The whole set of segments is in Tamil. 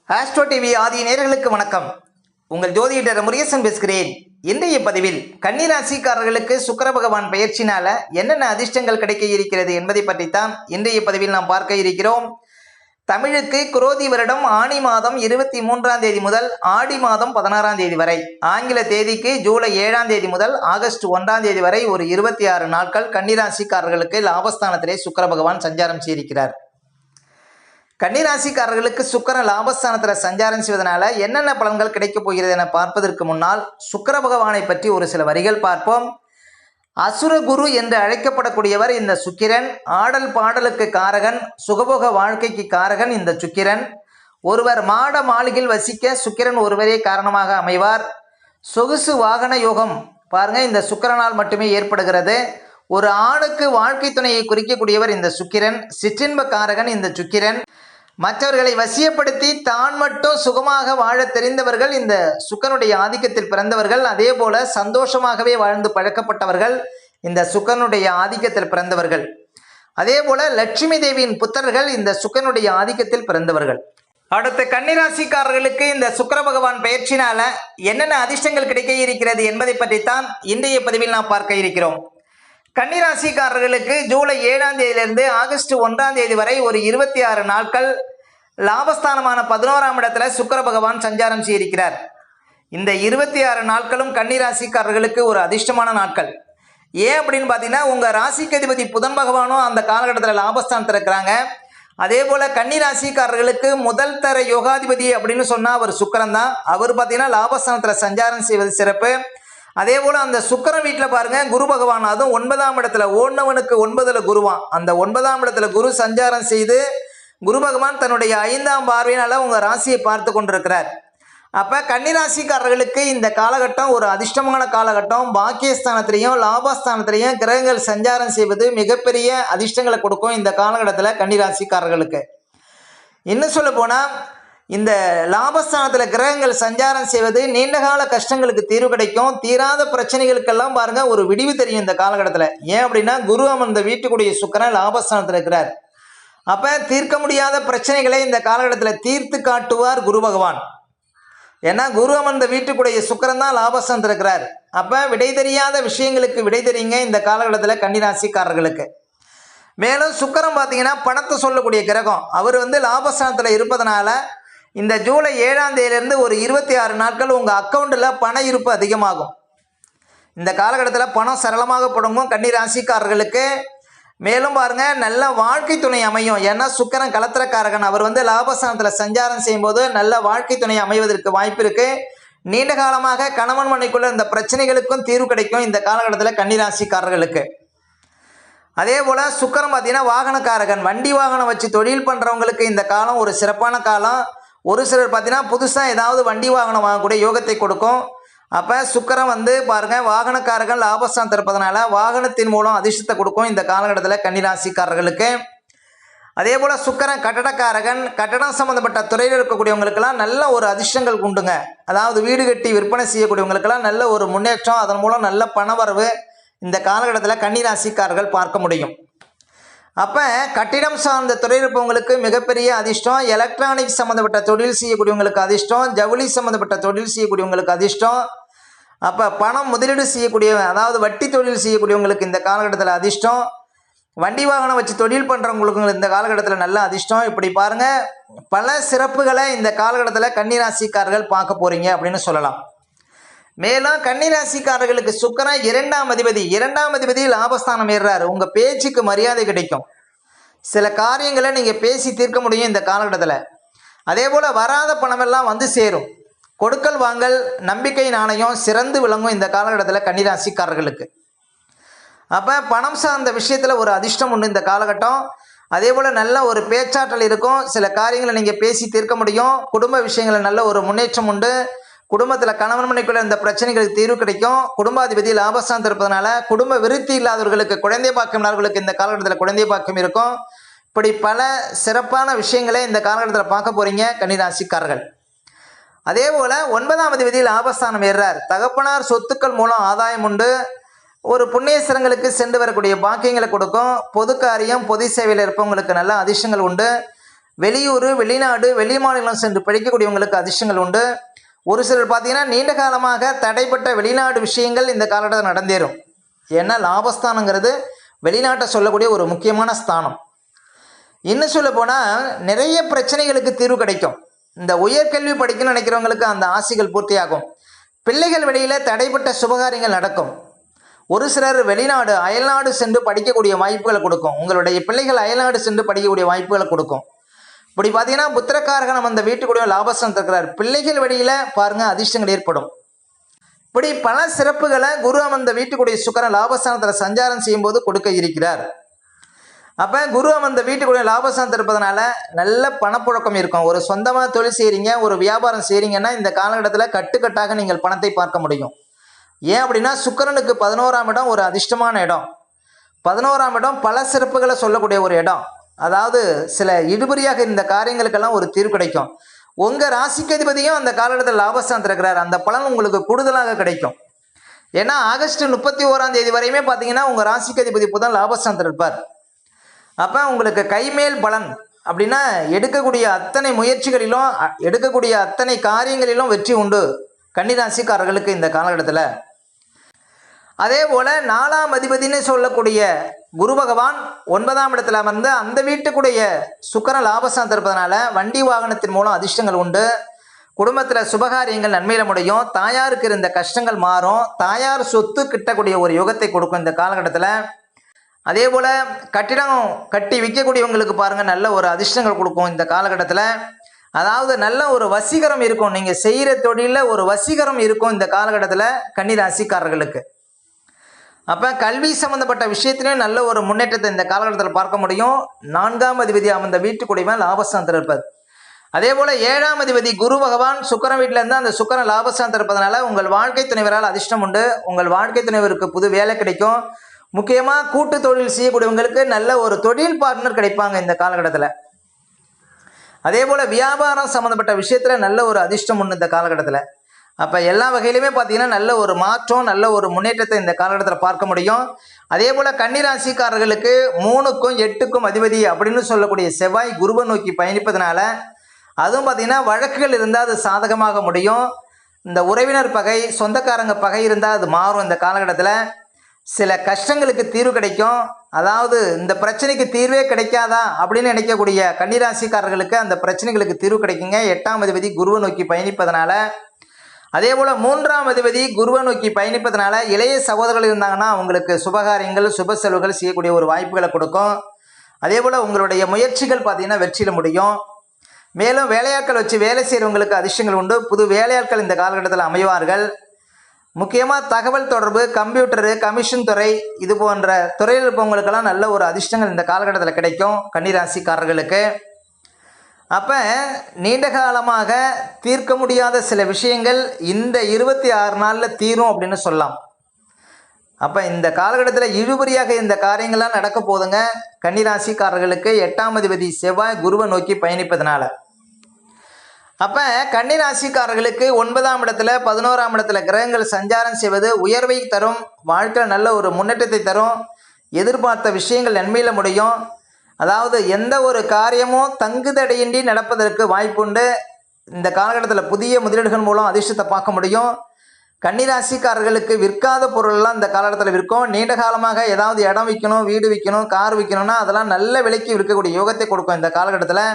ஆஸ்ட்ரோ டிவி ஆதி நேயர்களுக்கு வணக்கம். உங்கள் ஜோதிடர் முருகேசன் பேசுகிறேன். இன்றைய பதிவில் கன்னி ராசிக்காரர்களுக்கு சுக்கிர பகவான் பெயர்ச்சினால என்னென்ன அதிர்ஷ்டங்கள் கிடைக்க இருக்கிறது என்பதை பற்றித்தான் இன்றைய பதிவில் நாம் பார்க்க இருக்கிறோம். தமிழுக்கு குரோதி வருடம் ஆனி மாதம் 23ஆம் தேதி முதல் ஆடி மாதம் 16ஆம் தேதி வரை, ஆங்கில தேதிக்கு ஜூலை 7ஆம் தேதி முதல் ஆகஸ்ட் 1ஆம் தேதி வரை ஒரு 26 நாட்கள் கன்னிராசிக்காரர்களுக்கு லாபஸ்தானத்திலே சுக்கிர பகவான் சஞ்சாரம் செய்திருக்கிறார். கன்னிராசிக்காரர்களுக்கு சுக்கிரன் லாபஸ்தானத்தில் சஞ்சாரம் செய்வதனால என்னென்ன பலன்கள் கிடைக்கப் போகிறது என பார்ப்பதற்கு முன்னால் சுக்கிர பகவானை பற்றி ஒரு சில வரிகள் பார்ப்போம். அசுரகுரு என்று அழைக்கப்படக்கூடியவர் இந்த சுக்கிரன். ஆடல் பாடலுக்கு காரகன், சுகபோக வாழ்க்கைக்கு காரகன் இந்த சுக்கிரன். ஒருவர் மாட மாளிகையில் வசிக்க சுக்கிரன் ஒருவரே காரணமாக அமைவார். சொகுசு வாகன யோகம் பாருங்க இந்த சுக்கிரனால் மட்டுமே ஏற்படுகிறது. ஒரு ஆணுக்கு வாழ்க்கை துணையை குறிக்கக்கூடியவர் இந்த சுக்கிரன். சிற்றின்ப காரகன் இந்த சுக்கிரன். மற்றவர்களை வசியப்படுத்தி தான் மட்டும் சுகமாக வாழ தெரிந்தவர்கள் இந்த சுக்கிரனுடைய ஆதிக்கத்தில் பிறந்தவர்கள். அதே போல சந்தோஷமாகவே வாழ்ந்து பழக்கப்பட்டவர்கள் இந்த சுக்கிரனுடைய ஆதிக்கத்தில் பிறந்தவர்கள். அதே போல லட்சுமி தேவியின் புத்திரர்கள் இந்த சுக்கிரனுடைய ஆதிக்கத்தில் பிறந்தவர்கள். அடுத்த கன்னிராசிக்காரர்களுக்கு இந்த சுக்கிர பகவான் பெயர்ச்சினால என்னென்ன அதிர்ஷ்டங்கள் கிடைக்க இருக்கிறது என்பதை பற்றித்தான் இன்றைய பதிவில் நாம் பார்க்க இருக்கிறோம். கன்னிராசிக்காரர்களுக்கு ஜூலை 7ஆம் தேதியிலிருந்து ஆகஸ்ட் 1ஆம் தேதி வரை ஒரு 26 நாட்கள் லாபஸ்தானமான 11ஆம் இடத்துல சுக்கிர பகவான் சஞ்சாரம் செய்திருக்கிறார். இந்த 26 நாட்களும் கன்னிராசிக்காரர்களுக்கு ஒரு அதிர்ஷ்டமான நாட்கள். ஏன் அப்படின்னு பார்த்தீங்கன்னா, உங்கள் ராசிக்கு அதிபதி புதன் பகவானும் அந்த காலகட்டத்தில் லாபஸ்தானத்தில் இருக்கிறாங்க. அதே போல் கன்னிராசிக்காரர்களுக்கு முதல் தர யோகாதிபதி அப்படின்னு சொன்னால் அவர் சுக்கிரன் தான். அவர் பார்த்தீங்கன்னா லாபஸ்தானத்தில் சஞ்சாரம் செய்வது சிறப்பு. அதே போல் அந்த சுக்கிரன் வீட்டில் பாருங்க குரு பகவான், அதுவும் 9ஆம் இடத்துல, ஓன்னவனுக்கு 9ல் குருவான். அந்த 9ஆம் இடத்துல குரு சஞ்சாரம் செய்து குரு பகவான் தன்னுடைய 5ஆம் பார்வையினால உங்கள் ராசியை பார்த்து கொண்டிருக்கிறார். அப்போ கன்னிராசிக்காரர்களுக்கு இந்த காலகட்டம் ஒரு அதிர்ஷ்டமான காலகட்டம். பாக்கியஸ்தானத்திலையும் லாபஸ்தானத்திலையும் கிரகங்கள் சஞ்சாரம் செய்வது மிகப்பெரிய அதிர்ஷ்டங்களை கொடுக்கும் இந்த காலகட்டத்தில் கன்னிராசிக்காரர்களுக்கு. இன்னும் சொல்ல போனால், இந்த லாபஸ்தானத்தில் கிரகங்கள் சஞ்சாரம் செய்வது நீண்டகால கஷ்டங்களுக்கு தீர்வு கிடைக்கும். தீராத பிரச்சனைகளுக்கெல்லாம் பாருங்க ஒரு விடிவு தெரியும் இந்த காலகட்டத்தில். ஏன் அப்படின்னா, குரு அமர்ந்த வீட்டுக்குடைய சுக்கிரன் லாபஸ்தானத்தில் இருக்கிறார். அப்போ தீர்க்க முடியாத பிரச்சனைகளை இந்த காலகட்டத்தில் தீர்த்து காட்டுவார் குரு பகவான். ஏன்னா குரு அமர்ந்த வீட்டுக்குடைய சுக்கிரன் தான் லாபஸ்தானத்தில் இருக்கிறார். அப்போ விடை தெரியாத விஷயங்களுக்கு விடை தெரியுங்க இந்த காலகட்டத்தில் கன்னிராசிக்காரர்களுக்கு. மேலும் சுக்கிரன் பார்த்தீங்கன்னா பணத்தை சொல்லக்கூடிய கிரகம். அவர் லாபஸ்தானத்தில் இருப்பதனால இந்த ஜூலை 7ஆம் தேதியிலிருந்து ஒரு 26 நாட்கள் உங்கள் அக்கௌண்ட்டில் பண இருப்பு அதிகமாகும். இந்த காலகட்டத்தில் பணம் சரளமாக புடங்கும் கன்னிராசிக்காரர்களுக்கு. மேலும் பாருங்க நல்ல வாழ்க்கை துணை அமையும். ஏன்னா சுக்கிரன் கலத்திரக்காரகன். அவர் லாபஸ்தானத்தில் சஞ்சாரம் செய்யும்போது நல்ல வாழ்க்கை துணை அமைவதற்கு வாய்ப்பு இருக்கு. நீண்ட காலமாக கணவன் மனைக்குள்ள இந்த பிரச்சனைகளுக்கும் தீர்வு கிடைக்கும் இந்த காலகட்டத்தில் கன்னிராசிக்காரர்களுக்கு. அதே போல் சுக்கிரன் பார்த்தீங்கன்னா வாகனக்காரகன். வண்டி வாகனம் வச்சு தொழில் பண்ணுறவங்களுக்கு இந்த காலம் ஒரு சிறப்பான காலம். ஒரு சிலர் பார்த்தீங்கன்னா புதுசாக ஏதாவது வண்டி வாகனம் வாங்கக்கூடிய யோகத்தை கொடுக்கும். அப்போ சுக்கிரன் பாருங்கள் வாகனக்காரர்கள் லாபஸ்தானத்தில் இருப்பதனால வாகனத்தின் மூலம் அதிர்ஷ்டத்தை கொடுக்கும் இந்த காலகட்டத்தில் கன்னிராசிக்காரர்களுக்கு. அதே போல் சுக்கிரன் கட்டடக்காரகன். கட்டடம் சம்மந்தப்பட்ட துறையில் இருக்கக்கூடியவங்களுக்கெல்லாம் நல்ல ஒரு அதிர்ஷ்டங்கள் உண்டுங்க. அதாவது வீடு கட்டி விற்பனை செய்யக்கூடியவங்களுக்கெல்லாம் நல்ல ஒரு முன்னேற்றம், அதன் மூலம் நல்ல பணவரவு இந்த காலகட்டத்தில் கன்னிராசிக்காரர்கள் பார்க்க முடியும். அப்போ கட்டிடம் சார்ந்த தொழில் இருப்பவங்களுக்கு மிகப்பெரிய அதிர்ஷ்டம். எலக்ட்ரானிக்ஸ் சம்மந்தப்பட்ட தொழில் செய்யக்கூடியவங்களுக்கு அதிர்ஷ்டம். ஜவுளி சம்மந்தப்பட்ட தொழில் செய்யக்கூடியவங்களுக்கு அதிர்ஷ்டம். அப்போ பணம் முதலீடு செய்யக்கூடிய, அதாவது வட்டி தொழில் செய்யக்கூடியவங்களுக்கு இந்த காலகட்டத்தில் அதிர்ஷ்டம். வண்டி வாகனம் வச்சு தொழில் பண்ணுறவங்களுக்கு இந்த காலகட்டத்தில் நல்ல அதிர்ஷ்டம். இப்படி பாருங்கள் பல சிறப்புகளை இந்த காலகட்டத்தில் கன்னிராசிக்காரர்கள் பார்க்க போகிறீங்க அப்படின்னு சொல்லலாம். மேலும் கன்னிராசிக்காரர்களுக்கு சுக்கிரன் 2ஆம் அதிபதி லாபஸ்தானம் ஏறுறாரு. உங்கள் பேச்சுக்கு மரியாதை கிடைக்கும். சில காரியங்களை நீங்கள் பேசி தீர்க்க முடியும் இந்த காலகட்டத்தில். அதே போல் வராத பணமெல்லாம் சேரும். கொடுக்கல் வாங்கல், நம்பிக்கை நாணயம் சிறந்து விளங்கும் இந்த காலகட்டத்தில் கன்னிராசிக்காரர்களுக்கு. அப்போ பணம் சார்ந்த விஷயத்தில் ஒரு அதிர்ஷ்டம் உண்டு இந்த காலகட்டம். அதே போல் நல்ல ஒரு பேச்சாற்றல் இருக்கும். சில காரியங்களை நீங்கள் பேசி தீர்க்க முடியும். குடும்ப விஷயங்களில் நல்ல ஒரு முன்னேற்றம் உண்டு. குடும்பத்தில் கணவன் மனைக்குள்ள இந்த பிரச்சனைகளுக்கு தீர்வு கிடைக்கும். குடும்பாதிபதி லாபஸ்தானத்தில் இருப்பதனால குடும்ப விருத்தி இல்லாதவர்களுக்கு, குழந்தை பாக்கியம்னார்களுக்கு இந்த காலகட்டத்தில் குழந்தை பாக்கியம் இருக்கும். இப்படி பல சிறப்பான விஷயங்களை இந்த காலகட்டத்தில் பார்க்க போகிறீங்க கன்னிராசிக்காரர்கள். அதே போல் 9ஆம் அதிபதி லாபஸ்தானம் ஏறுறார். தகப்பனார் சொத்துக்கள் மூலம் ஆதாயம் உண்டு. ஒரு புண்ணியஸ்தலங்களுக்கு சென்று வரக்கூடிய பாக்கியங்களை கொடுக்கும். பொது காரியம், பொது சேவையில் இருப்பவங்களுக்கு நல்ல அதிர்ஷ்டங்கள் உண்டு. வெளியூர், வெளிநாடு, வெளி மாநிலம் சென்று படிக்கக்கூடியவங்களுக்கு அதிர்ஷ்டங்கள் உண்டு. ஒரு சிலர் பார்த்தீங்கன்னா நீண்ட காலமாக தடைப்பட்ட வெளிநாடு விஷயங்கள் இந்த காலகட்டத்தில் நடந்தேறும். ஏன்னா லாபஸ்தானங்கிறது வெளிநாட்டை சொல்லக்கூடிய ஒரு முக்கியமான ஸ்தானம். இன்னும் சொல்ல போனால் நிறைய பிரச்சனைகளுக்கு தீர்வு கிடைக்கும். இந்த உயர்கல்வி படிக்கணும்னு நினைக்கிறவங்களுக்கு அந்த ஆசைகள் பூர்த்தியாகும். பிள்ளைகள் வெளியில் தடைப்பட்ட சுபகாரியங்கள் நடக்கும். ஒரு சிலர் வெளிநாடு, அயல்நாடு சென்று படிக்கக்கூடிய வாய்ப்புகளை கொடுக்கும். உங்களுடைய பிள்ளைகள் அயல்நாடு சென்று படிக்கக்கூடிய வாய்ப்புகளை கொடுக்கும். இப்படி பார்த்தீங்கன்னா புத்திரக்காரகன் அந்த வீட்டுக்குடைய லாபஸ்தானத்தில் இருக்கிறார். பிள்ளைகள் வெளியில் பாருங்கள் அதிர்ஷ்டங்கள் ஏற்படும். இப்படி பல சிறப்புகளை குரு அமர்ந்த வீட்டுக்குடைய சுக்கிரன் லாபஸ்தானத்தில் சஞ்சாரம் செய்யும்போது கொடுக்க இருக்கிறார். அப்போ குரு அமர்ந்த வீட்டுக்குடைய லாபஸ்தானத்தில் இருப்பதனால நல்ல பணப்புழக்கம் இருக்கும். ஒரு சொந்தமாக தொழில் செய்கிறீங்க, ஒரு வியாபாரம் செய்கிறீங்கன்னா இந்த காலகட்டத்தில் கட்டுக்கட்டாக நீங்கள் பணத்தை பார்க்க முடியும். ஏன் அப்படின்னா சுக்கிரனுக்கு 11ஆம் இடம் ஒரு அதிர்ஷ்டமான இடம். 11ஆம் இடம் பல சிறப்புகளை சொல்லக்கூடிய ஒரு இடம். அதாவது சில இழுபறியாக இந்த காரியங்களுக்கெல்லாம் ஒரு தீர்வு கிடைக்கும். உங்கள் ராசிக்கு அதிபதியும் அந்த காலகட்டத்தில் லாபஸ்தானத்தில் இருக்கிறார். அந்த பலன் உங்களுக்கு கூடுதலாக கிடைக்கும். ஏன்னா ஆகஸ்ட் 31ஆம் தேதி வரையுமே பார்த்தீங்கன்னா உங்கள் ராசிக்கு அதிபதி புதன் லாபஸ்தானத்தில் இருப்பார். அப்போ உங்களுக்கு கைமேல் பலன் அப்படின்னா எடுக்கக்கூடிய அத்தனை முயற்சிகளிலும், எடுக்கக்கூடிய அத்தனை காரியங்களிலும் வெற்றி உண்டு கன்னிராசிக்காரர்களுக்கு இந்த காலகட்டத்தில். அதே போல் 4ஆம் அதிபதினு சொல்லக்கூடிய குரு பகவான் 9ஆம் இடத்துல அமர்ந்து அந்த வீட்டுக்குடைய சுக்கிரன் லாபஸ்தானத்தில் இருப்பதனால வண்டி வாகனத்தின் மூலம் அதிர்ஷ்டங்கள் உண்டு. குடும்பத்தில் சுபகாரியங்கள் நன்மையில முடியும். தாயாருக்கு இருந்த கஷ்டங்கள் மாறும். தாயார் சொத்து கிட்டக்கூடிய ஒரு யுகத்தை கொடுக்கும் இந்த காலகட்டத்தில். அதே போல் கட்டிடம் கட்டி விற்கக்கூடியவங்களுக்கு பாருங்கள் நல்ல ஒரு அதிர்ஷ்டங்கள் கொடுக்கும் இந்த காலகட்டத்தில். அதாவது நல்ல ஒரு வசீகரம் இருக்கும். நீங்கள் செய்கிற தொழிலில் ஒரு வசீகரம் இருக்கும் இந்த காலகட்டத்தில் கன்னிராசிக்காரர்களுக்கு. அப்போ கல்வி சம்மந்தப்பட்ட விஷயத்திலையும் நல்ல ஒரு முன்னேற்றத்தை இந்த காலகட்டத்தில் பார்க்க முடியும். 4ஆம் அதிபதி அமர்ந்த வீட்டுக்குடியவன் லாபஸ்தானத்தில் இருப்பது. அதே போல் 7ஆம் அதிபதி குரு பகவான் சுக்கிரன் வீட்டில் இருந்து அந்த சுக்கிரன் லாபஸ்தானத்தில் இருப்பதனால உங்கள் வாழ்க்கை துணைவரால் அதிர்ஷ்டம் உண்டு. உங்கள் வாழ்க்கை துணைவருக்கு புது வேலை கிடைக்கும். முக்கியமாக கூட்டு தொழில் செய்யக்கூடியவங்களுக்கு நல்ல ஒரு தொழில் பார்ட்னர் கிடைப்பாங்க இந்த காலகட்டத்தில். அதே போல் வியாபாரம் சம்மந்தப்பட்ட விஷயத்தில் நல்ல ஒரு அதிர்ஷ்டம் உண்டு இந்த காலகட்டத்தில். அப்போ எல்லா வகையிலுமே பார்த்தீங்கன்னா நல்ல ஒரு மாற்றம், நல்ல ஒரு முன்னேற்றத்தை இந்த காலகட்டத்தில் பார்க்க முடியும். அதே போல் கன்னிராசிக்காரர்களுக்கு 3க்கும் 8க்கும் அதிபதி அப்படின்னு சொல்லக்கூடிய செவ்வாய் குருவை நோக்கி பயணிப்பதனால அதுவும் பார்த்தீங்கன்னா வழக்குகள் இருந்தால் அது சாதகமாக முடியும். இந்த உறவினர் பகை, சொந்தக்காரங்க பகை இருந்தால் அது மாறும் இந்த காலகட்டத்தில். சில கஷ்டங்களுக்கு தீர்வு கிடைக்கும். அதாவது இந்த பிரச்சனைக்கு தீர்வே கிடைக்காதா அப்படின்னு நினைக்கக்கூடிய கன்னிராசிக்காரர்களுக்கு அந்த பிரச்சனைகளுக்கு தீர்வு கிடைக்குங்க 8ஆம் அதிபதி குருவை நோக்கி பயணிப்பதனால. அதே போல் 3ஆம் அதிபதி குருவை நோக்கி பயணிப்பதனால இளைய சகோதரர்கள் இருந்தாங்கன்னா அவங்களுக்கு சுபகாரியங்கள், சுப செலவுகள் செய்யக்கூடிய ஒரு வாய்ப்புகளை கொடுக்கும். அதே போல் உங்களுடைய முயற்சிகள் பார்த்தீங்கன்னா வெற்றியில் முடியும். மேலும் வேலையாட்கள் வச்சு வேலை செய்கிறவங்களுக்கு அதிர்ஷ்டங்கள் உண்டு. புது வேலையாட்கள் இந்த காலகட்டத்தில் அமைவார்கள். முக்கியமாக தகவல் தொடர்பு, கம்ப்யூட்டரு, கமிஷன் துறை இது போன்ற துறையில் இருப்பவங்களுக்கெல்லாம் நல்ல ஒரு அதிர்ஷ்டங்கள் இந்த காலகட்டத்தில் கிடைக்கும் கன்னிராசிக்காரர்களுக்கு. அப்போ நீண்ட காலமாக தீர்க்க முடியாத சில விஷயங்கள் இந்த 26 நாளில் தீரும் அப்படின்னு சொல்லலாம். அப்போ இந்த காலகட்டத்தில் இழுபறியாக இந்த காரியங்கள்லாம் நடக்க போதுங்க கன்னிராசிக்காரர்களுக்கு 8ஆம் அதிபதி செவ்வாய் குருவை நோக்கி பயணிப்பதனால. அப்போ கன்னிராசிக்காரர்களுக்கு 9ஆம் இடத்துல 11ஆம் இடத்துல கிரகங்கள் சஞ்சாரம் செய்வது உயர்வை தரும். வாழ்க்கையில் நல்ல ஒரு முன்னேற்றத்தை தரும். எதிர்பார்த்த விஷயங்கள் நன்மையில் முடியும். அதாவது எந்த ஒரு காரியமும் தங்குதடையின்றி நடப்பதற்கு வாய்ப்புண்டு. இந்த காலகட்டத்தில் புதிய முதலீடுகள் மூலம் அதிர்ஷ்டத்தை பார்க்க முடியும். கன்னிராசிக்காரர்களுக்கு விற்காத பொருளெல்லாம் இந்த காலகட்டத்தில் விற்கும். நீண்ட காலமாக ஏதாவது இடம் விற்கணும், வீடு விற்கணும், கார் விற்கணும்னா அதெல்லாம் நல்ல விலைக்கு விற்கக்கூடிய யோகத்தை கொடுக்கும் இந்த காலகட்டத்தில்.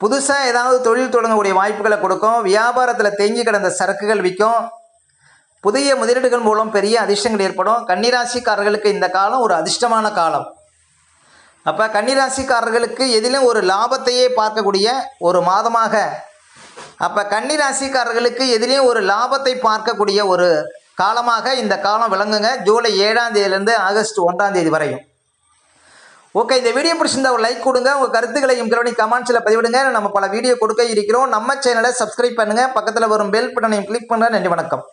புதுசாக ஏதாவது தொழில் தொடங்கக்கூடிய வாய்ப்புகளை கொடுக்கும். வியாபாரத்தில் தேங்கி கிடந்த சரக்குகள் விற்கும். புதிய முதலீடுகள் மூலம் பெரிய அதிர்ஷ்டங்கள் ஏற்படும். கன்னிராசிக்காரர்களுக்கு இந்த காலம் ஒரு அதிர்ஷ்டமான காலம். அப்போ கன்னிராசிக்காரர்களுக்கு எதிலும் ஒரு லாபத்தையே பார்க்கக்கூடிய ஒரு மாதமாக, அப்போ கன்னிராசிக்காரர்களுக்கு எதிலையும் ஒரு லாபத்தை பார்க்கக்கூடிய ஒரு காலமாக இந்த காலம் விளங்குங்க. ஜூலை 7ஆம் தேதியிலேருந்து ஆகஸ்ட் 1ஆம் தேதி வரையும். ஓகே, இந்த வீடியோ பிடிச்சிருந்தா ஒரு லைக் கொடுங்க. உங்கள் கருத்துக்களையும் கமெண்ட்ஸில் பதிவிடுங்க. நம்ம பல வீடியோ கொடுக்க இருக்கிறோம். நம்ம சேனலை சப்ஸ்கிரைப் பண்ணுங்கள். பக்கத்தில் வரும் பெல் பட்டனையும் கிளிக் பண்ணுங்கள். நன்றி, வணக்கம்.